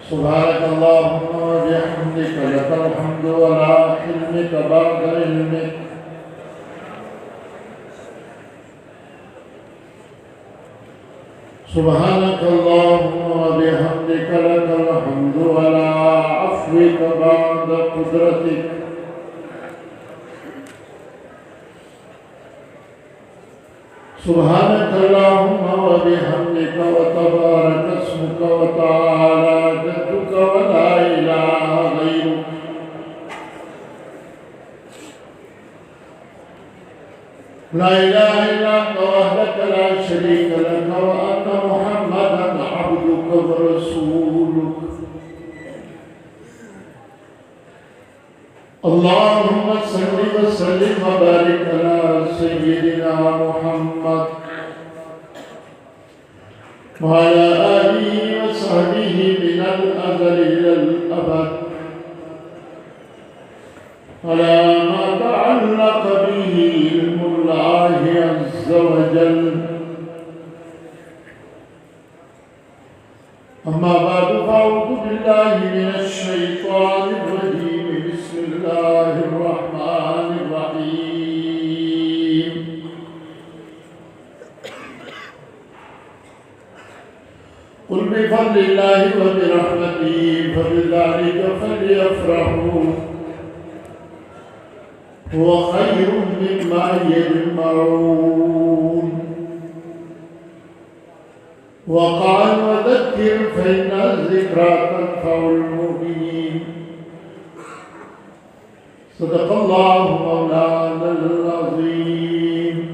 سبحانك اللهم وبحمدك لك الحمد ولا حلمك بعد علمك سبحانك اللهم وبحمدك لك الحمد ولا عفوك بعد قدرتك سبحانك اللهم وبحمدك وتبارك اسمك وتعالى جدك ولا إله غيرك لا إله إلا أنت وحدك لا شريك لك وأن محمدا عبدك ورسولك اللهم صل وسلم وبارك على سيدنا محمد وعلى آله وصحبه من الأزل إلى الأبد على ما تعلق به علم الله عز وجل أما بعد فأعوذ بالله من الشيطان الرجيم بسم الله الرحمن الرحيم قل بفضل الله وبرحمته فبذلك فليفرحوا هو خير مما يجمعون وقال وذكر فإن الذكرى تنفع المؤمنين صدق الله مولانا العظيم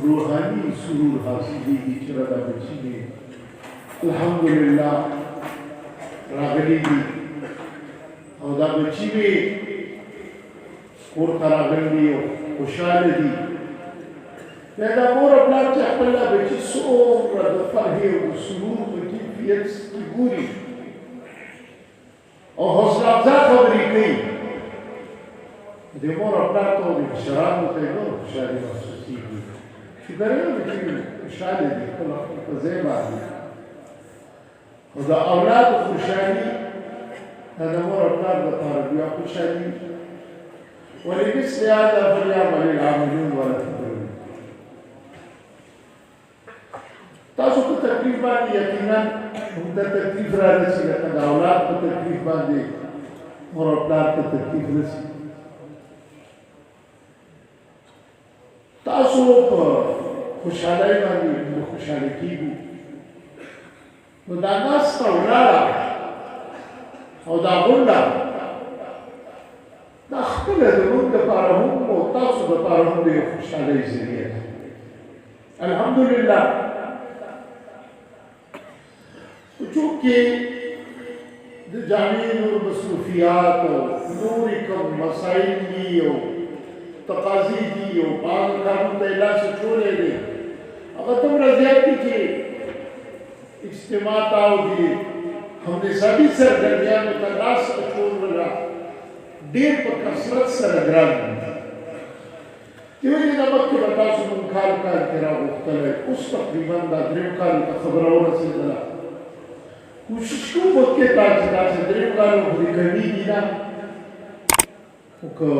روحانی سرور حاصلېږي چې دا بچي دي الحمدلله راغلي دي او دا بچي مې کور ته راغلي دي او خوشحاله دي بیا دا مور او پلار چې خپل بچي څومره د فرحې او د سرور په کیفیت کې ګوري او حوصله افزا خبرې کوي د مور او پلار ته او د مشرانو ته یې نور خوشحالي محسوسېږي چې ګرېږي چې خوشحاله دي خپل په ځای باندې او د اولادو خوشحالي دا د مور او پلار دپاره بیا خوشحالي ولمثل هذا فليعمل العاملون ولا تكرهوا تاسو په تکلیف باندې یقینا موږ ته تکلیف راځي لکه د اولاد په تکلیف باندې مور او پلار ته تکلیف رسي تاسو په خوشحالۍ باندې خوشحاله کیږو نو دا ناسته ولاړه او دا غونډه دا خپله د موږ دپاره هم او تاسو دپاره هم د یو خوشحالۍ ذریعه ده الحمدلله چونکې د جامع نور مصروفیات او نورې کوم مسایل دي او تقاضي دي او بعض کارونو ته یې لاس اچولی دی هغه دومره زیات دي چې اجتماع ته او د همنصابي سرګرمیانو ته لاس اچول ډېر په کثرت سره ګران دي د ولې نه مخکې به تاسو مونږ کال کې راغوښتلی اوس تقریبا دا درېیم کال ته خبره ورسېدله کوشش کوو مخکې ته چې داسې درېیم کال پورې کمیږي نه خو که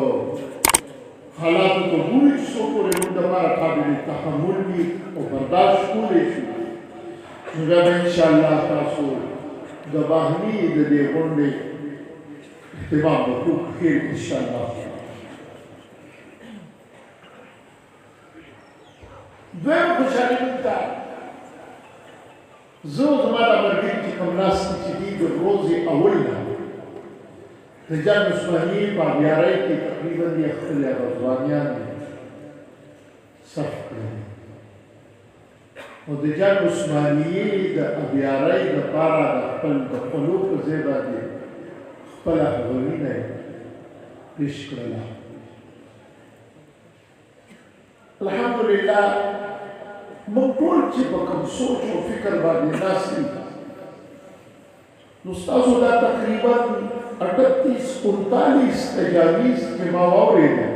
حالاتو ته ګورو چې څو پورې موږ دپاره قابل تحمل وي او برداشت کولی شو نو بیا به انشاءالله تاسو د باهمي د دې غونډې اهتمام وکړو خیر انشاءالله دویم خوشحالي موږ ته زه او زما دا ملګري چې کوم ناست چې دي د ورځې اول نه د جنګ عثماني په ابیارۍ کې تقریبا یې خپل ځوانیان صف کړي او د جنګ عثماني د ابیارۍ دپاره د خپل د خولو په ځای باندې خپله غوینه یې پیش کړله الحمدلله موږ ټول چې په کوم سوچ او فکر باندې ناست دي نو ستاسو دا تقریبا 38-39 تجاویز چې ما واورېده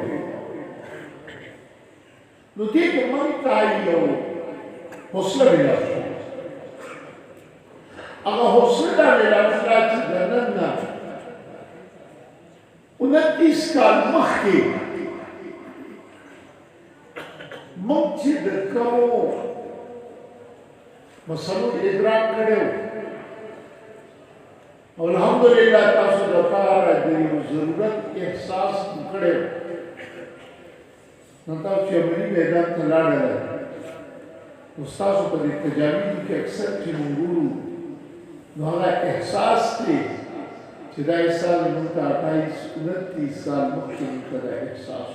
نو دې کې موږ ته یو حوصله ملا شوه هغه حوصله دا ملا شوه چې د نن نه 29 کال مخکې موږ چې د کومو مسلو ادراک کړی او الحمدلله تاسو دپاره د یو ضرورت احساس کړی نو تاسو چې عملي میدان ته لاړلی نو ستاسو په دې تجاویزو کې اکثر چې موږ ګورو نو هغه احساس دی چې دا سال موږ ته 28-29 سال مخکې موږ ته دا احساس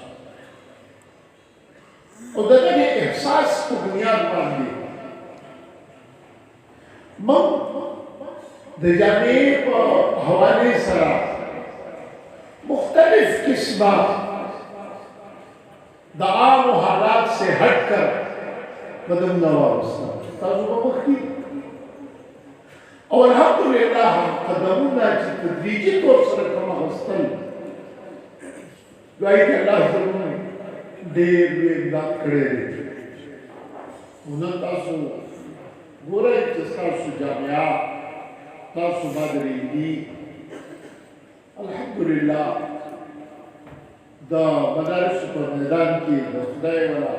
او د دغه احساس په بنیاد باندې موږ د جامع په حوالې سره مختلف قسمه د عام حالات سے ہٹ کر قدم نواوستا تاسو په مخکې او الحمدلله قدمونه چې تدریجي طور سره کوم اخیستل دوی ته الله زموږ ډېر لوی امداد کړی دی نو تاسو ګورئ چې ستاسو جامعه تاسو بدرېږي الحمدلله د مدارسو په میدان کې د خدای والا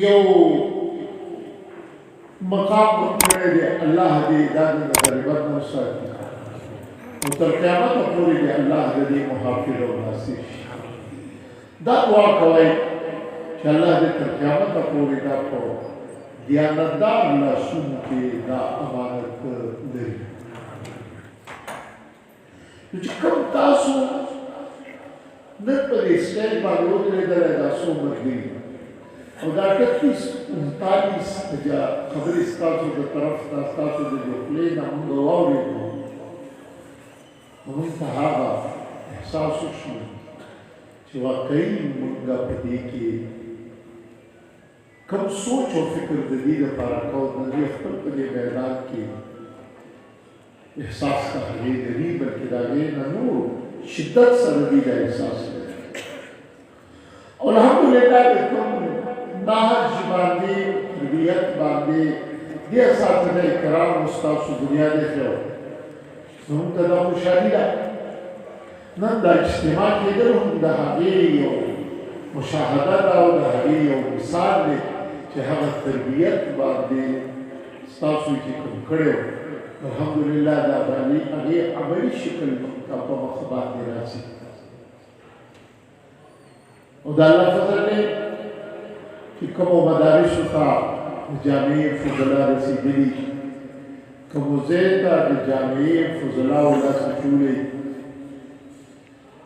یو مقام ورکړی دی الله دې دا د غریبت نه وساتي او تر قیامته پورې دې الله دې محافظ او ناصر شي دا دعا کوئ چې الله دې تر قیامته پورې دا په دیانتدار لاسونو کې دا امانت لري چې کوم تاسو نن په دې سټیج باندې ودرېدلی دا څو ملګري او دا 38 خبرې ستاسو د طرف ته ستاسو د خولې نه موږ واورېدو موږ ته هغه احساس وشو چې واقعي موږ په دې کې کوم سوچ او فکر د دې لپاره کوو د دې خپل په دې میدان کې احساس ته هغې لري بلکې د هغې نه نور شدت سره دې دا احساس لري او الحمدلله د کوم نهج باندې تربیت باندې دې اساتذه کرام ستاسو دنیا دې ښه موږ ته دا خوشحالي ده نن دا اجتماع کېدل هم د هغې یو مشاهده ده او د هغې یو مثال دی چې هغه تربیت باندې ستاسو چې کوم کړی و الحمدلله دا باندې هغې عملي شکل موږ ته په مخ باندې راځي او د الله فضل دی چې کومو مدارسو ته د جامعې فضلا رسېدلي کومو ځای ته د جامعې فضلاو لاس اچولی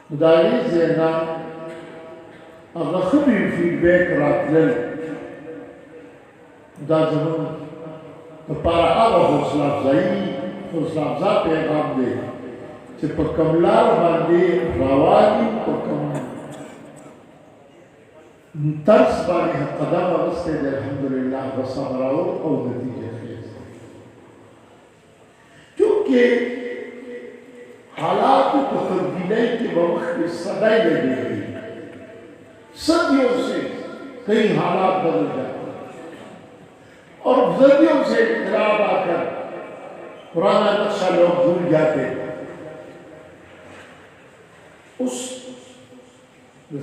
نو د هغې ځای نه هغه ښه فیډبیک راتلل دا زموږ دپاره هغه حوصله افزا پیغام دی چې په کوم لار باندې روان یو په کوم طرز باندې قدم اخیستی دی الحمدلله به صبراور او نتیجه خیز چونکې حالاتو په تبدیلی کې به مخکې صدای لګېږي صدیوں سے کئی حالات بدل جاتے ہیں اور صدیوں سے انقلاب آ کر پرانا نقشہ لوگ بھول جاتے ہیں اس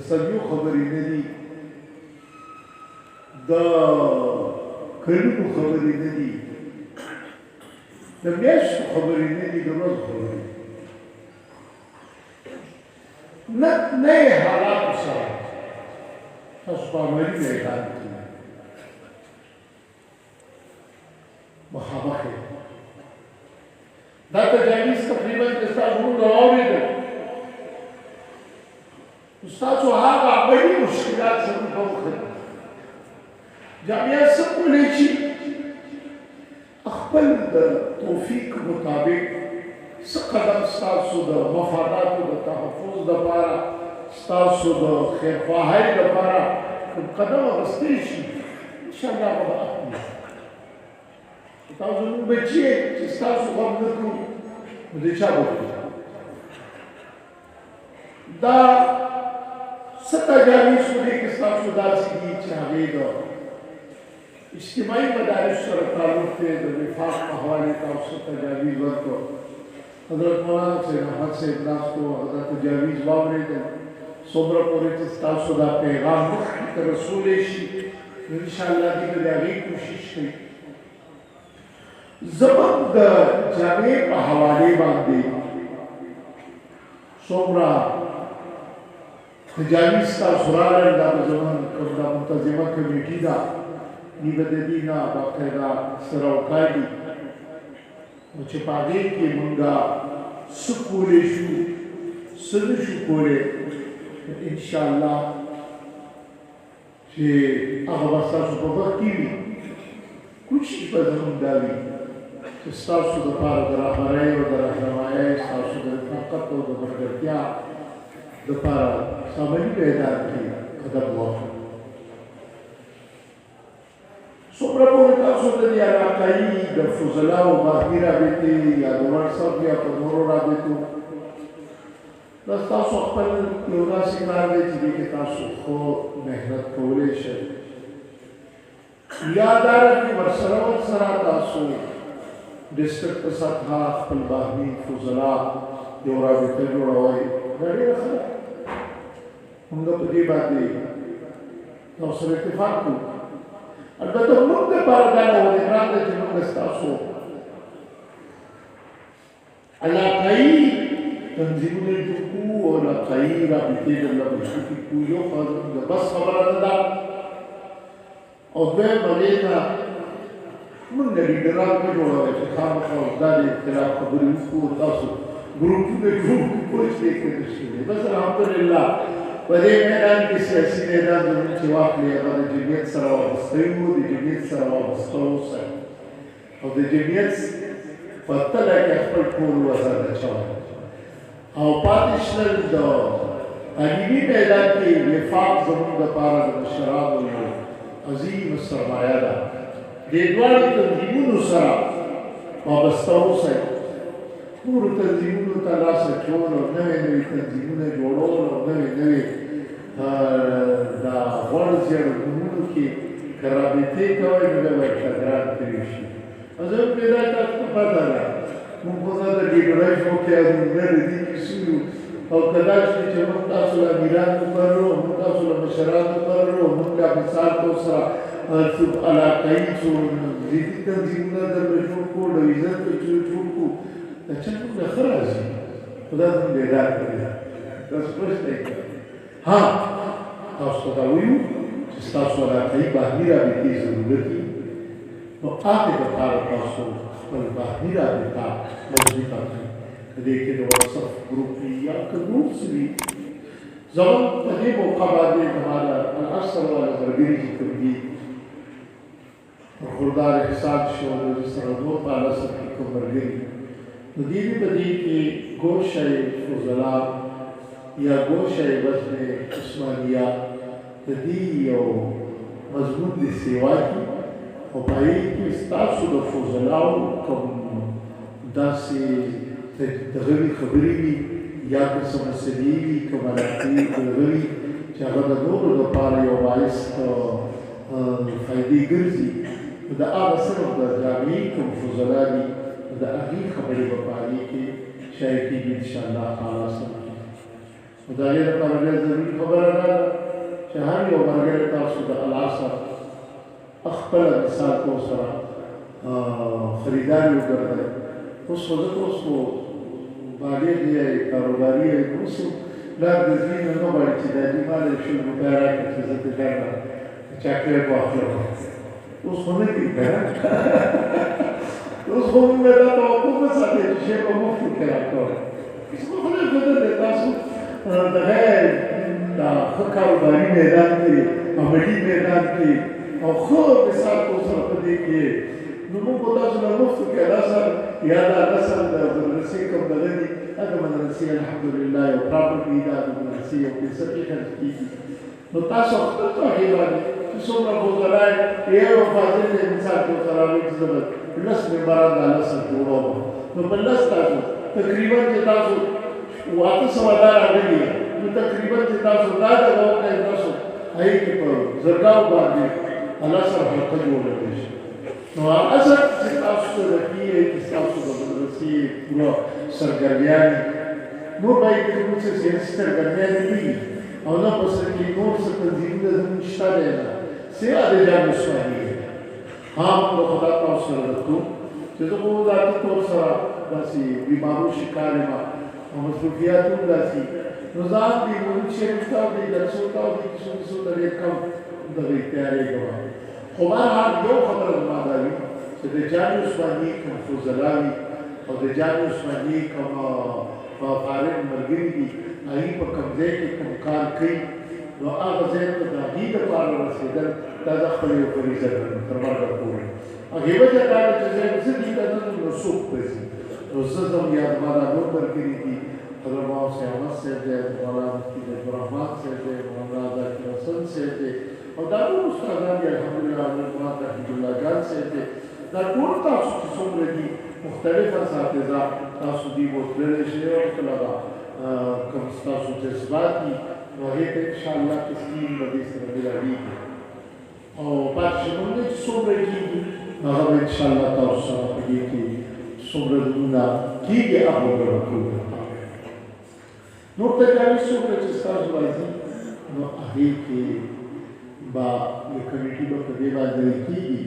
صدیوں خبری ندی دا کلمو خبری ندی دا میاشتو خبری ندی دا روز خبری نئے حالات سارا تاسو په عملي میدان کې مخامخ یې دا تجاویز تقریبا چې ستاسو موږ واورېدل ستاسو هغه عملي مشکلات زموږ په مخ دي جامعه څه کولی شي خپل د توفیق مطابق څه قدم ستاسو د مفاداتو د تحفظ دپاره ستاسو د خیرخواهۍ لپاره کوم قدم اخیستی شي انشاءالله به اخلي تاسو زموږ بچي یې چې ستاسو غم نه کړو نو د چا به کړو دا څه تجاویز خو دې کې ستاسو داسې دي چې هغې د اجتماعي مدارسو سره تعلق دی د وفاق په حوالې تاسو تجاویز ورکړو حضرت مولانا سید احمد صاحب ناست و هغه تجاویز واورېدل څومره پورې چې ستاسو دا پیغام مخکې ته رسولی شي نو انشاءالله دې به د هغې کوشش کوي زموږ د جامعې په حوالې باندې څومره تجاویز ستاسو راغلل دا به زموږ کوم دا منتظمه کمیټي ده دې به د دې نه باقاعده سره وکاږي نو چې په هغې کې مونږ څه کولی شو څه نه شو کولی انشاءالله چې هغه به ستاسو په مخ کې وي کوشش به زموږ دا وي چې ستاسو دپاره د رهبرۍ او د رهنمایۍ ستاسو د رفاقت او د ملګرتیا دپاره عملي میدان کې قدم واخلو څومره پورې تاسو د دې علاقایي د فضلاو باغي رابطې یا د وټساپ یا په نورو رابطو دا ستاسو خپل یو داسې کار دی چې دې کې تاسو ښه محنت کولی شئ یا دا رقم ورسره تاسو ډسټرکټ په سطحه خپل باغي فضلا یو رابطه جوړوئ دا ډېره ښه ده موږ په دې باندې تاسو سره اتفاق کوو البته موږ دپاره دا ډول ګران دی چې موږ ستاسو علاقایي تنظیمونه جوړ کړو او علاقایي رابطې درله مشرفي کړو یو خو زموږ د بس خبره نه ده او دویم هغې نه موږ لیډران مه جوړوئ چې خامخا دا د اختلاف خبرې وکړو تاسو ګروپونه جوړ کړو پوه شوې که نه شوې بس الحمدلله په دې میدان کې سیاسي میدان زموږ چې واخلي هغه د جمعیت سره وابسته وو د جمعیت سره وابسته اوسئ او د جمعیت په تله کې خپل ټول وزر اچوئ او پاتې شنل د علمي میدان کې وفاق زموږ دپاره د مشرانو یو عظیم سرمایه ده دې دواړو تنظیمونو سره وابسته اوسئ ټولو تنظیمونو ته لاس اچول او نوې نوې تنظیمونه جوړول او نوې نوې دا غوړ زیړونو کې که رابطې کوئ نو بیا ورته ګران ترې شي او زه پیدا تاسو ته پته ده موږ خو نه د ډیډرای شوقیان نه د دې کیسو یو او که دا شي چې موږ تاسو له امیران مقررو موږ تاسو له مشران مقررو موږ بیا مثال کو سره علاقایي څو ضدي تنظیمونه درله جوړ کړو ډویژن ته جوړ کړو دا چا موږ له ښه راځي خو دا زموږ بیدار کړی ده تاسو پوښتنه کوئ ها تاسو ته دا وایو چې ستاسو علاقایي باهمي رابطې ضرورت دي نو هغې دپاره تاسو خپل باهمي رابطه مضبوطه کړئ که دې کې د واتساپ ګروپ وي یا که نور څه وي زموږ په دې موقع باندې زما د الاصل والا ملګري چې کوم دي خردار احسان شو د سره نور په الاصل کې کوم ملګري نو دې په دې کې ګوشه فضلا یا ګوشه وزن عثمانیه د دې یو مضمون د سیوا کې او په هغې کې ستاسو د فضلاو کوم داسې دغه وي خبرې وي یا که څه مسلې وي که ملاقې دغه وي چې هغه د نورو لپاره یو باعث فایدې ګرځي نو د هغه صرف د جامعې کوم فضلا دي د هغې خبرې به په هغې کې شایع کېږي انشاءالله تعالی سره نو د هغې لپاره ډېر ضروري خبره دا ده چې هر یو ملګری تاسو د العصر خپله مثال کو سره خریداري وګرځئ اوس خو ځکه اوس خو بالغ یې کاروباري یې اوس پلار د زوی نه نه غواړي چې دا دې ما له شل روپۍ راکړه چې زه دې درنه چاکلیټ واخلم اوس خو نه کېږي که نه اوس خو موږ دا توقع نه ساتئ چې شی به مفت کې راکوم زما خدای قدر دی تاسو دغه دا ښه کاروباري میدان کې عملي میدان کې او ښه مثال کو سره په دې کې نو موږ به تاسو له مفتو کې نثر یا دا نثر د مدرسې کوم دغه دي هغه مدرسې الحمدلله یو پراپرټي ده د مدرسې یو پیسه پرې خرڅ کېږي نو تاسو خپل په هغې باندې چې څومره فضلای یو فاضل دی مثال کې ورته راوړي چې زه به لس ممبران دا نثر جوړوم نو په لس تاسو تقریبا چې تاسو 800 دا راغلي نو تقریبا چې تاسو دا دغه وکړئ تاسو هغې کې په زرګاو باندې الله سره حلقه جوړولی شي نو اصل چې تاسو ته د کیږي چې تاسو د مدرسې پوره سرګرمیانې نور باید زموږ څه سیاسي سرګرمیانې نه وي او نه په سر کې نور څه تنظیمونه زموږ شته دی نه سوا د جامع عثماني دی ها موږ خدا تاسو سره راتلو چې زه خو ذاتي طور سره داسې بیمارو شکار یم او مصروفیات هم داسې نو ځان دې مولوي شریف ته او دې درسو ته او دې کیسو کیسو ته ډېر کم دغه تیارېږم خو بهرحال یو خبره زما دا وي چې د جامع عثماني کوم فضلا وي او د جامع عثماني کوم فارغ ملګري دي هغوی په کوم ځای کې کوم کار کوي نو هغه ځای ته د هغوی دپاره رسېدل دا د خپل یو فریضه ګڼم تر مرګه پورې هغې وجه دا ده چې ځای زه دې ته نه ځم نو څوک ته ځي نو زه ځم یا زما دا نور ملګري دي حضرت مولانا سید احمد صاحب دی مولانا مفتي عبدالرحمن صاحب دی مولانا ذاکر حسن صاحب دی او دا ټول استادان دي الحمدلله حضرت مولانا توحید الله جان صاحب دی دا ټول تاسو چې څومره دي مختلف اساتذه تاسو دې بوتللی شئ او کله به کوم ستاسو جذبات دي نو هغې ته انشاءالله تسلیم به دې سره ملاویږي او پاتې شنونه چې څومره کېږي هغه به انشاءالله تاسو سره په دې کې څومره لمونه کېږي هغه به ورکوو نور تجاویز څومره چې ستاسو راځي نو هغې کې با یو کمیټي به په دې باندې کېږي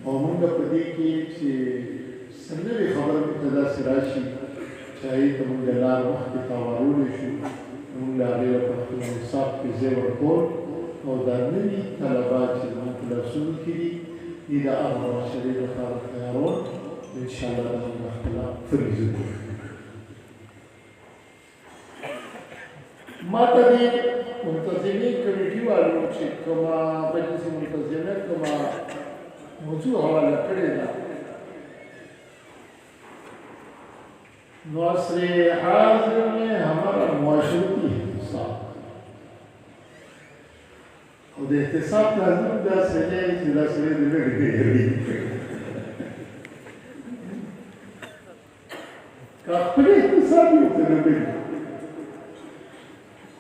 او موږ په دې کې چې څه نوې خبره موږ ته داسې راشي چې هغې ته موږ لار مخکې تاوارولی شو موږ د هغې لپاره خپل نصاب کې ځای ورکول او دا نوي طلبات چې زموږ په لاسونو کې دي دې د هغه معاشرې لپاره تیارول انشاءالله دا موږ خپله فریضه کوو ما ته دې منتظمې کمیټې والو چې کومه مجلس منتظمه کومه موضوع حواله کړې ده نو عصر حاضر میں ہمارا معاشرتی حساب اور احتساب لازم دا سنے سیدھا سنے دلے گئی کہ اپنے احتساب ہی ہوتے رہے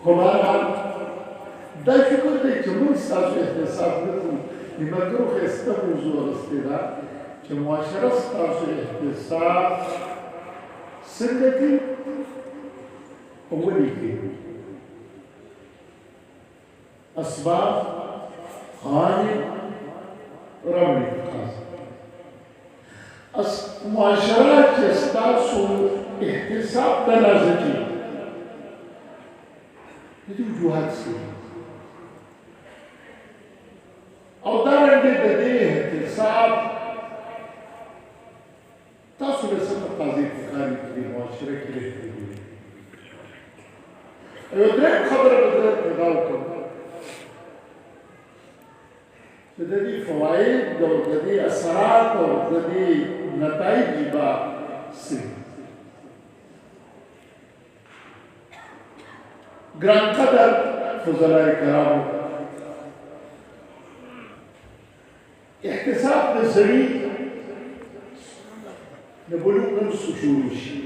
خبرحال دا فکر دے چمون ستاسو احتساب نکن نمکرو خیستا موضوع رستے دا چه معاشرہ ستاسو احتساب څنګه کې اولي کې اسباب خانه رمي خاص معاشرات چې ستاسو احتساب ته راځي دې وجوهات سي او دا رنګ د دې احتساب تاسو له څه تقاضې پکاري چې معاشره کې رهبري یو درېیم خبره به زه پیدا وکړم چې د دې فواید او د دې اثرات او د دې نتایج به څه ګران قدر فضلای کرامو احتساب د سړي د بلوغ نفس شروع شي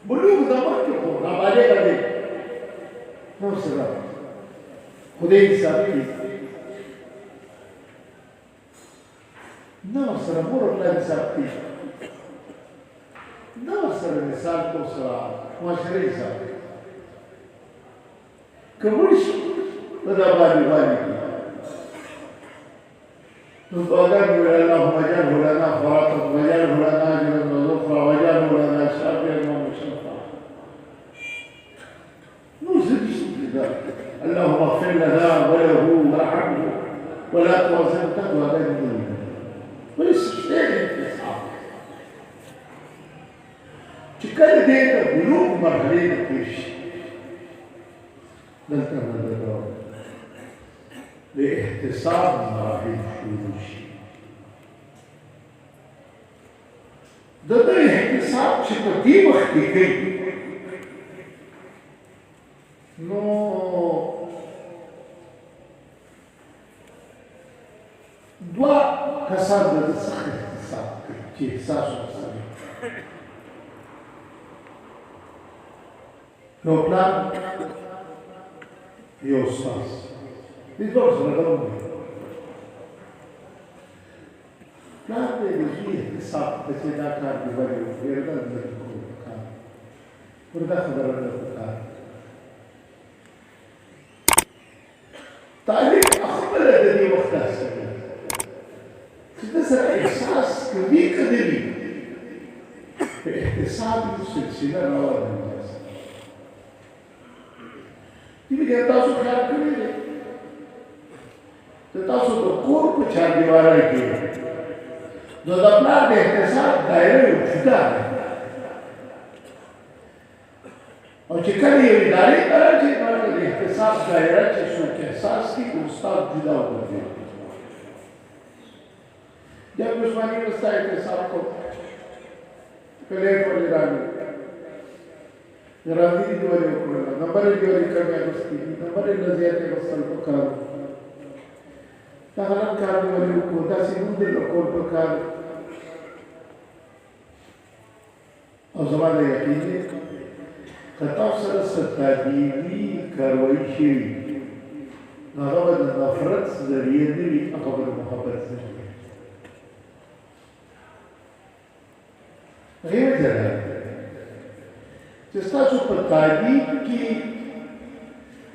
بلوغ زمان کې خو نابالغ دی نو سره خدای حساب کوي نو سره مور الله حساب کوي نو سره مثال کو سره معاشره حساب کوي کوم شي په دا باندې وقال اللهم اجعله لنا فراطا واجعله لنا اجرا وذخرا واجعله لنا شافيا ومشفعا نوزل كذا اللهم اغفر لنا وله وارحمه ولا تؤاخذنا تقوى بيننا والاستشهاد انتصاب تكاد دينا بلوغ مرحلين كيش نلتمس لاحتساب مراحل شروع شي د دې احتساب چې په دې وخت کې کوي نو دوا کسان د څه احتساب کوي چې احساس وکړي نو پلان یو ساس دې څه سره کوي پلان دې حساب د چې دا کار دی وایي ورته د کار ورته خبره ده کار تعلیق خبره د دې وخت سره چې د سره احساس کوي کدی په احتساب د سلسله روانه دي دې تاسو خیال کړئ ته تاسو د کور په چار دیواره کې نو د پلان د احتساب دایره یو جدا ده او چې کله یو ادارې ته راځي نو د احتساب دایره چې څوک احساس کوي استاد جدا وګرځي جب عثماني وستا احتساب کو کله په راځي راځي دی ولې وکړه نمبر یې ورې کړی اغوستي نمبر یې نزیاتې وصل وکړ دا هغه کار دی ولې وکړه تاسو موږ د کول په کار او زمانه یقین دی کتاب سره ستادیوی کاروایی شوی هغه د نفرت ذریعه دی هغه د محبت ذریعه غیر ځای چې تاسو په تعلیق کې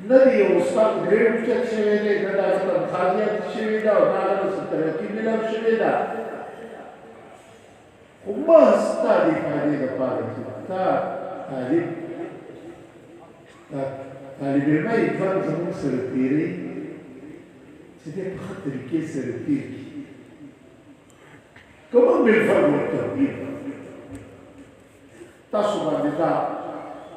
نه دی یو استاد ګریډ چک شوی دی نه دا تنخواهیات شوی دا او نه دا ستراتیجي ملم شوی دا خو ما ستا دی فایدې لپاره چې تا تعلیق طالب علمي فرض زموږ سره تېري چې دی په ښه طریقې سره تېر کړي کوم بالفرض والتربیه تاسو باندې دا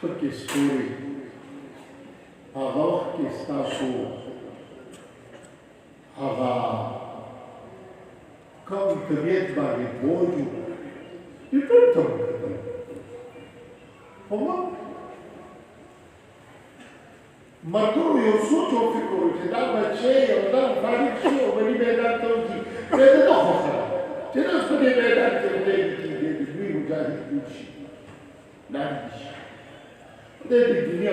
porque story agora que está como também vai bojo e pronto como maturo eu sou o fico que dá uma cheia ou dá um vários cheio ou ele vai dar todo dia ele não vai você não pode ver dar todo dia de mil já de nada Deve dunia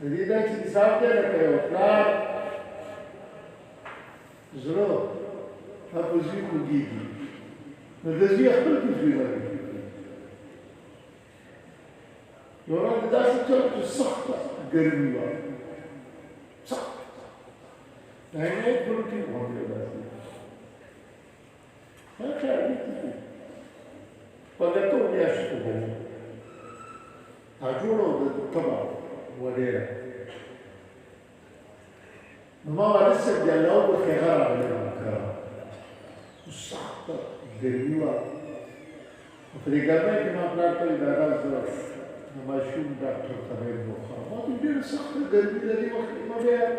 Lidać zawsze takiego plan zro na poziku gigi. Na dezvija hrti živali. I ona da se čovjeku sahta grmiva. Sahta. Najme proti ovdje da se. Znači, biti. Pa ga to nešto bomo. A čulo da taba. وديرة ما لسه جلاو بخيار على المكان الصحة الدنيا وفي الجامعة كنا بنعرف الإدارة زراعة لما يشوف دكتور تمام بخار ما تقدر الصحة الدنيا دي ما بيها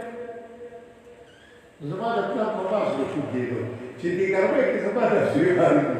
زمان دكتور ما باش بشوف جيبه شدي الجامعة كزمان دكتور هاري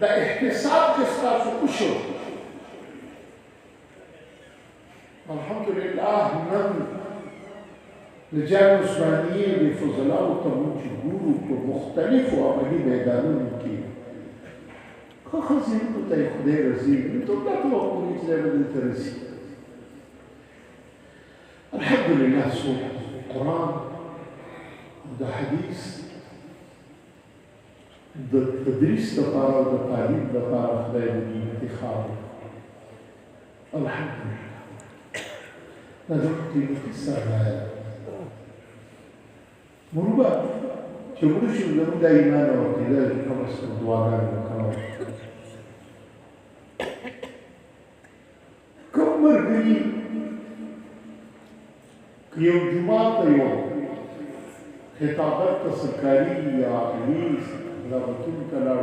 ده احتساب كستا فكشو الحمد لله من لجان عثمانية بفضلاء وطموش جورو كمختلف وعملي ميدانون كي خزين بتاعي خدي رزيق انتو لا توقعوني تلاقي بدل ترزيق الحمد لله سورة القرآن وده حديث التدريس لپاره او د تعلیم لپاره خدای دې انتخاب الحمدلله دا دې قصه ده مربا چې موږ شو زموږ د ایمان او عقیده کوم څه دعاګانې وکړو کوم مرګي یو جمعه ته یو خطابت سرکاري یا علیس لا بتون کلار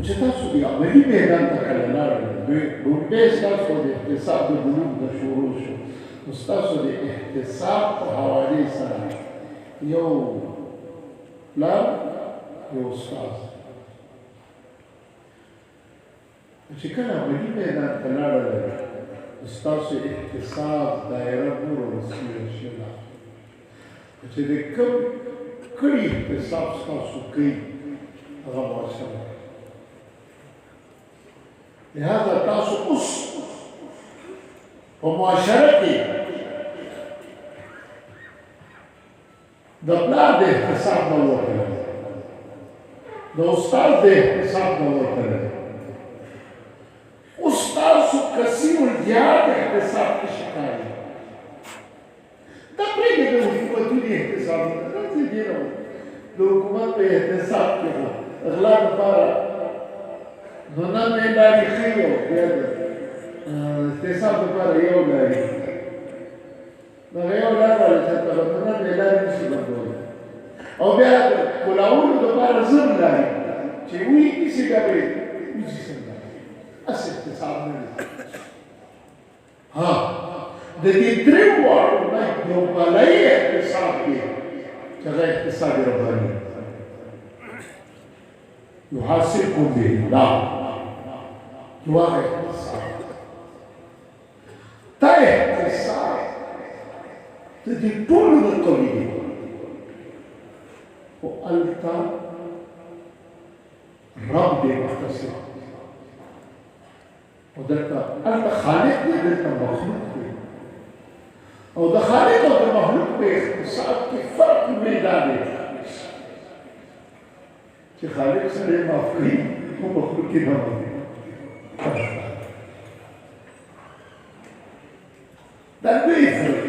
چې تاسو د عملي میدان ته کله لاړل لومړی ستاسو د احتساب د بلوغ د شروع شو نو ستاسو د احتساب په حوالې سره یو پلار یو استاد چې کله عملي میدان ته لاړل ستاسو احتساب دایره نور وسیله شوه چې د کوم کړي احتساب ستاسو کوي هغه معاشره لہذا تاسو اوس په معاشره کې د پلار د احتساب نه وتلی د استاد د احتساب نه وتلی اوس تاسو کثیر الجهاد احتساب کې شکایت دا پرېږدئ د حکومتونو احتساب نه داسې دی نه د حکومت په احتساب کې خو غلا لپاره نو نن مې لارې ښیي او بیا د احتساب لپاره یو لارې دغه یو لار باندې چېرته به نو نن مې لارې نشي بندولی او بیا د کولاولو لپاره زر لارې چې وي نیسي بیا به وځي څنګه هسې احتساب نه دی ها د دې درېو واړو نه یو بلی احتساب دی چې هغه احتساب رباني يحاسبكم به الله جواه احتساب تا احتساب تدي طول القوي وألتا رب دي محتسب ودلتا ألتا خالق دي دلتا مخلوق دي او ده خالق او ده مخلوق به احتساب کی فرق میدان دي چې خالق سره معاف کوي او مخلوق کې نه معاف دا دوی فرق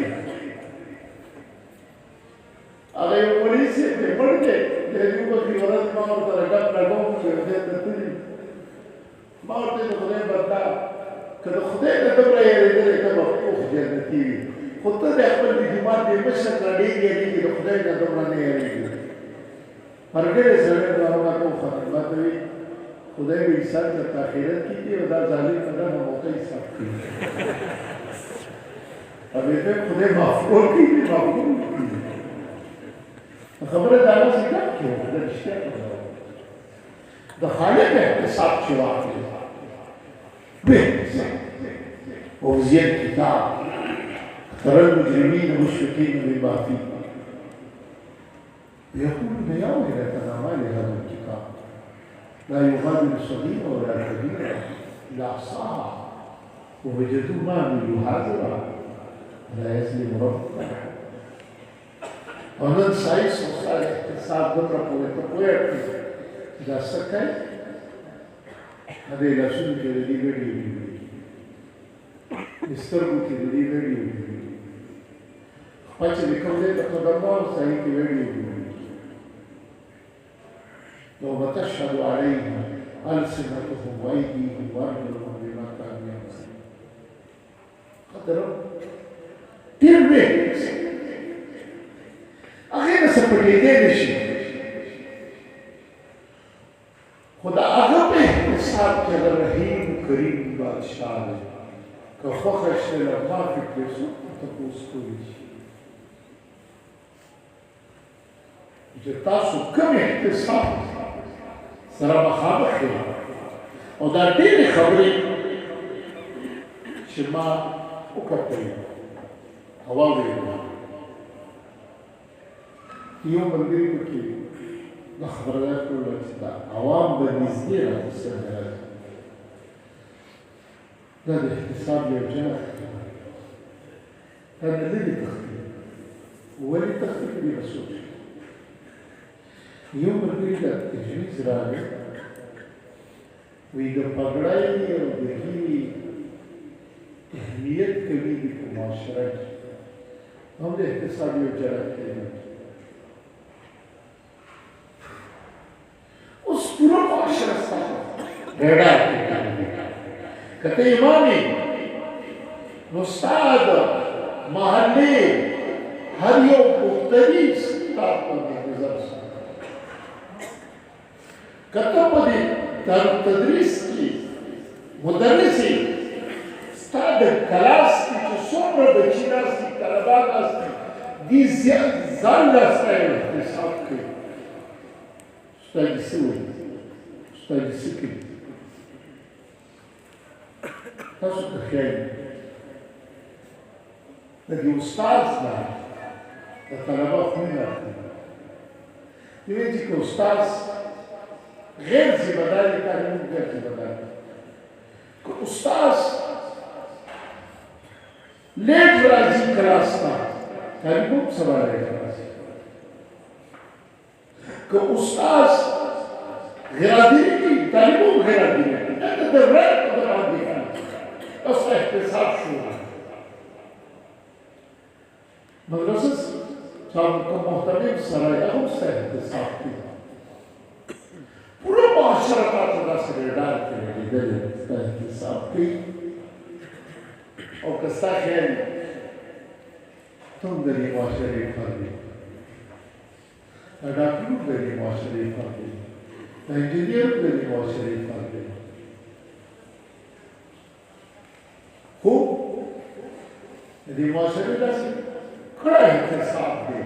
هغه یو پولیس دی پړکې د یو بکری ورځ ما ورته راګب راګوم چې دې ته تللی ما ورته د خدای برتا کله خدای د دومره یې ته په خوښ جنتي وي خو ته د خپل د جماعت د مشر راډیږي چې د خدای د دومره نه یېږي مرګره سره دا راته خدمت وي خدای به حساب د آخرت کې او دا ظالم نه موقع حساب کوي ابي ته خدای معفو کوي معفو خبره دا نه څنګه کوي دا رښتیا د خالق احتساب چې واقعي به وزير كتاب ترى المجرمين مشفقين مما فيه يقول يا ويلتنا ما لهذا الكتاب لا يغادر صغيرا ولا كبيرا الا احصاها ووجدوا ما عملوا حاضرا ولا يظلم ربك ونن سايس وصال احتساب بره پورې ته پوهېږي دا څه کوي هغه لاسونو کې د دې ویډیو د سترګو کې د دې ویډیو خپل چې د کوم ځای ته قدمدار صحیح کې ویډیو يوم تشهد عليهم ألسنتهم وأيديهم وأرجلهم بما كانوا يعملون قدر تربية أخيرا سپټېدې نشي خدا هغه په حساب کې رحیم کریم بادشاہ دی که خوښه شته له ما فکر څه تاسو کولی شي چې تاسو کوم احتساب سره مخامخ دي او دا ډېرې خبرې چې ما وکړې هوا ویله یو ملګري پکې دا خبره ده کوله چې دا عوام به نږدې راوستل دا د احتساب یو جنس دا نه لري تخفیف ولې تخفیف دې رسول یو ملګري ته تجویز راغی وی د پګړۍ او د ګیري اهمیت کوي د معاشره کې هم د احتساب یو جنس دی اوس پورا معاشره ستاسو ډېره کته امامي نو استاد محلي هر یو مختلف ستاسو په نظر سره کته په دې تدریس کې مدرسې ستا د کلاس کې چې څومره بچي ناست دي طلبا ناست دي دي ځان له ستا احتساب کوي ستا دې څه وایي ستا دې څه کوي تاسو ته ښایي د دې استاد نه د طلبا خوند اخلي دوی چې که استاد غیر ذمه‌داری تعلیم غیر ذمه‌داری که استاد لیٹ راځي کلاس ته تعلیم هم سبا لیٹ راځي که استاد غیرادي کوي تعلیم هم غیرادي کوي دا د رد په باندې کوي تاسو احتساب شو مدرسه صاحب محترم سره هم سره احتساب کوي پورا معاشره تاسو داسې ډېر کوي د احتساب کوي او که ستا خیال تم د دې معاشرې فرد یې د ډاکټر د دې معاشرې فرد یې د انجینر د دې معاشرې فرد یې خو د دې معاشرې داسې کړه احتساب دی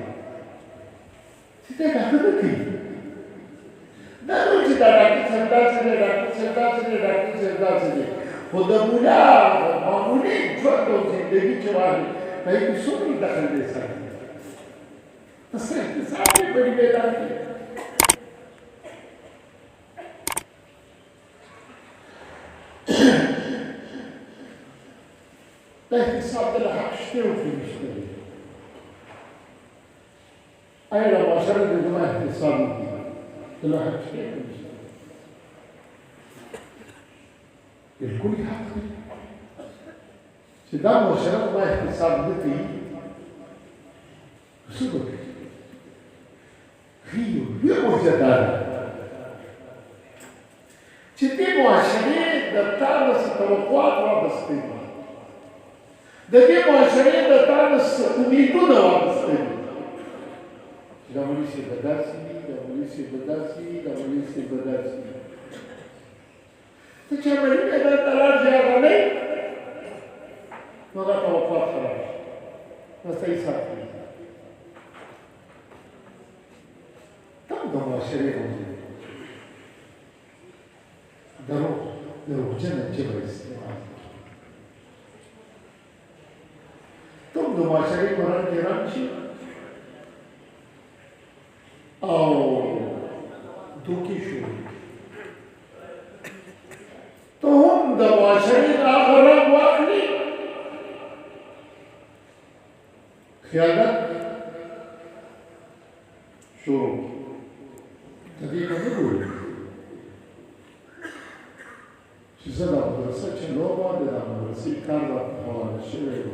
چې دا ډاکټر نه کوي دا نو چې دا ډاکټر صاحب داسې دی ډاکټر صاحب داسې دی ډاکټر صاحب داسې دی خو د مولا معمولي ژوند او زندګي چې وایي په هغې کې څومره دخل دی سره څه احتساب دی په دې میدان کې دا احتساب دله حق شته او که نشته دی آیا له معاشره د زما احتساب وکړي دله حق شته او که نشته بالکل حق دی چې دا معاشره زما احتساب نه کوي څه به کوي ښه یو لویه معجزه دا ده چې دې معاشرې د تا نه څه توقعات وابسته دي د دې معاشرې د تا نه څه امیدونه وابسته دي چې دا مولوي صاحب به داسې وي دا مولوي صاحب به داسې وي دا مولوي صاحب به داسې وي ته چې عملي میدان ته لاړ شې هغه نه یې نو دا توقعات خراب شي دا صحیح ساتي ته هم د معاشرې موضوع دروغجنه ژبه استعمال ته هم د معاشرې په رنګ کې رنګ شي او دوکې شروع ته هم د معاشرې نه هغه رنګ واخلي خیانت شروع ته دې ته نه ګورې چې زه دا مدرسه چلوم د دا مدرسې کار راته حواله شوی و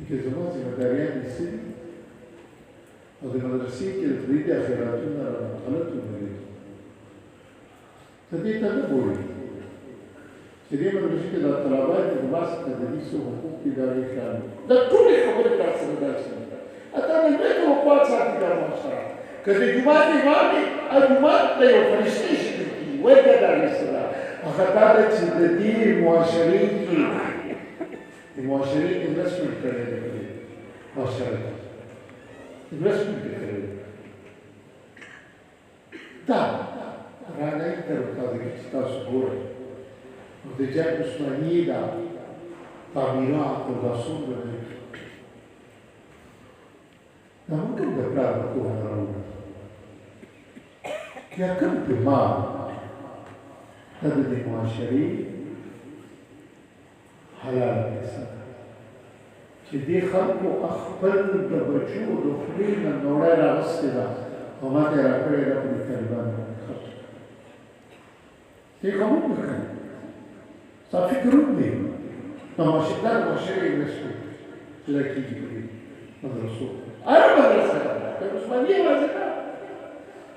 که زما ذمهداریان دې څه دي او د مدرسې کې د فرید اخراتونه رانه غلطونه دي ته دې ته نه ګورې چې دې مدرسې کې دا طلبا دي د باسط تدریس او حقوق ادارې خیال دا ټولې خبرې تا سره داسې دي اته نه لوی توقعات ساتي دا معاشره که د جومات امام وي جومات ته یو فرشتې شکل کېږي وایي دا د علیه السلام هغه دا ده چې د دې معاشرې کې د معاشرې انویسټمنټ کړی دی په دې معاشره کې انویسټمنټ یې کړی دی دا رانایي تروتازه چې تاسو ګورئ نو د جنګ عثماني دا تعمیرات او دا څومره دی دا موږ هم د پلار په پوهه راوړو یا کوم پیغام دا د دې معاشرې حلال کیسه ده چې دې خلکو خپل د بچو د خولې نه نوړی راغستې ده او ما ته یې راکړې ده په دې طالبانو باندې خرڅ دې قبول نه کړي ستا فکر وکړي دا معاشرې انویسټمنټ چې دا کېږي په دې مدرسو هر مدرسه ده د عثماني یوازې نه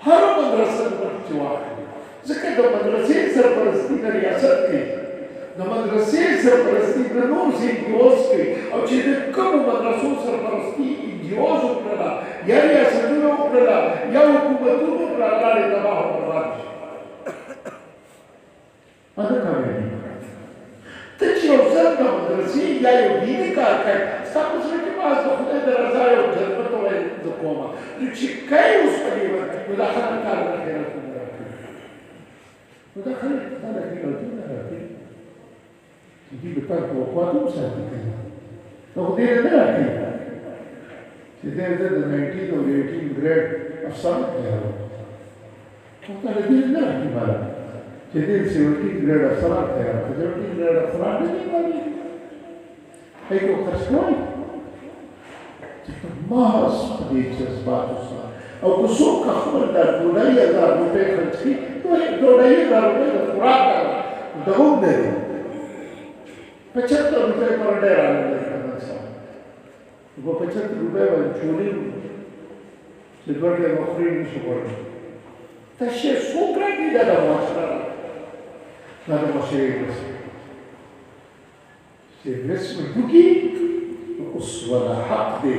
هر مدرسه چې واخلي ځکه د مدرسې سرپرستي د ریاست کوي د مدرسې سرپرستي د نور انډیوز کوي او چې د کومو مدرسو سرپرستي انډیوز وکړله یا ریاستونه وکړله یا حکومتونه وکړله لارې تباه او برباد شي یا یو دیني کار کوي ستا په زړه کې بعض د خدای د رضا یو جذبه ته وایي زه کومه نو چې کوي اوس په دې وخت نو دا خلک کار د خیراتونه راکوي نو دا خلک ستا د خیراتونه راکوي چې دوی به تا په وقات هم ساتي کوي نو خو دې نه راکوي چې دی د 19 او 18 ګریډ افسر دی خو دا دې نه راکوي مالا چې دې 17 ګریډ افسران دی 17 ګریډ افسران نه دي باندې هیڅ خرڅ کوي چې په محض په دې جذباتو سره او که څوک خپل د 2000 روپۍ خرڅ کړي نو 2000 روپۍ د خوراک د هم دی 75 روپۍ پر ډې راغلی په 75 روپۍ باندې چولې چې دوه ډېر مخري نشو کولی دا شی څوک راکړي دا د معاشره دا د معاشرې رسم چې رسم وکړي اوس ولا حق دی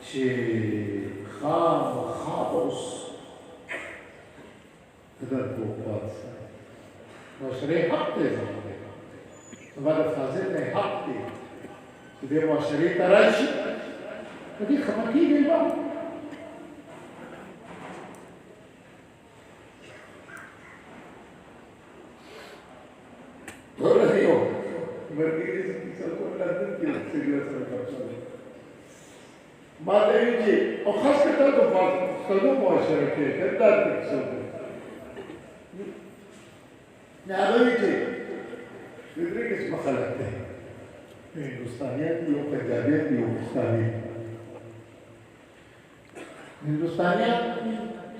چې خامخا به اوس د ده په وقات سره معاشرې حق دی زما د فاضل نه حق دی چې دې معاشرې ته راشي په دې خفه کېږي به ټوله یو ملګري کیسه کوم لندن کې سیګریټ سره کاپسول ما ته وی چې او خاص کته په پښتنو معاشره کې کدا کیسه نه راوي چې دغه کیسه مخالفت ده هندوستانیان یو پنجابیان یو هندوستانیان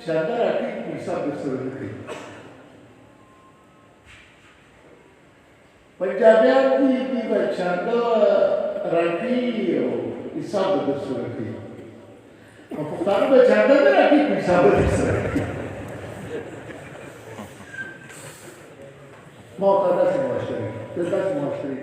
شاندار اکی حساب د سره کوي پنجابیان دي بچاندار راکی او حساب د سره کوي او پښتانه بچاندار راکی حساب د سره کوي معتدل معاشره